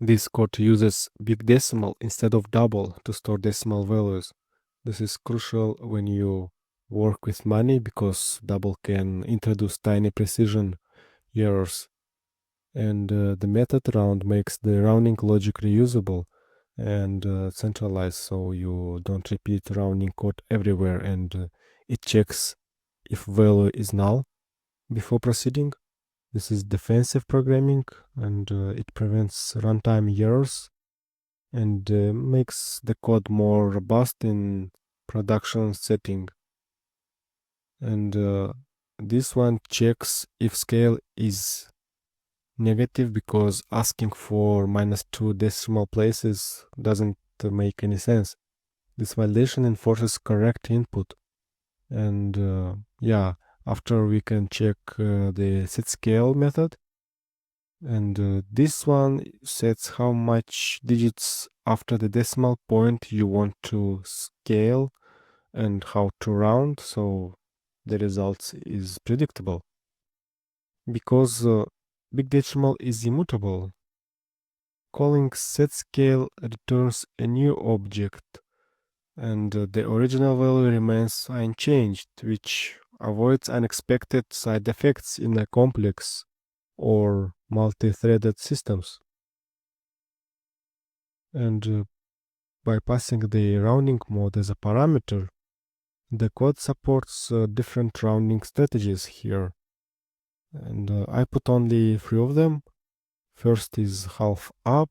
This code uses big decimal instead of double to store decimal values. This is crucial when you work with money because double can introduce tiny precision errors. And the method round makes the rounding logic reusable and centralized, so you don't repeat rounding code everywhere, and it checks if value is null before proceeding. This is defensive programming, and it prevents runtime errors and makes the code more robust in production setting. And this one checks if scale is negative because asking for -2 decimal places doesn't make any sense. This validation enforces correct input. And yeah, after we can check the setScale method. And this one sets how much digits after the decimal point you want to scale and how to round, so the result is predictable. Because big decimal is immutable, calling setScale returns a new object, and the original value remains unchanged, which avoids unexpected side effects in a complex or multi-threaded systems. And by passing the rounding mode as a parameter, the code supports different rounding strategies here. And I put only 3 of them. First is half up.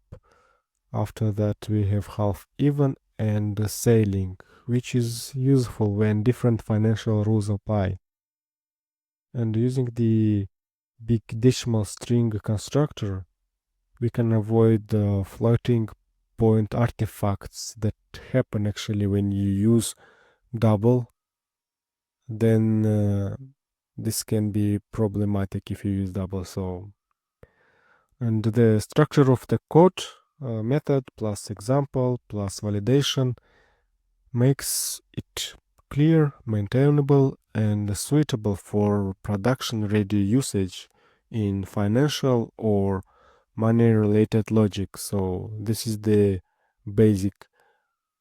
After that we have half even and sailing, which is useful when different financial rules apply. And using the big decimal string constructor, we can avoid the floating point artifacts that happen actually when you use double. Then this can be problematic if you use double. So, and the structure of the code, method plus example plus validation, makes it clear, maintainable, and suitable for production ready usage in financial or money related logic. So this is the basic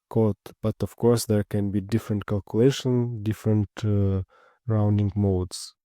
code, but of course there can be different calculation, different rounding modes.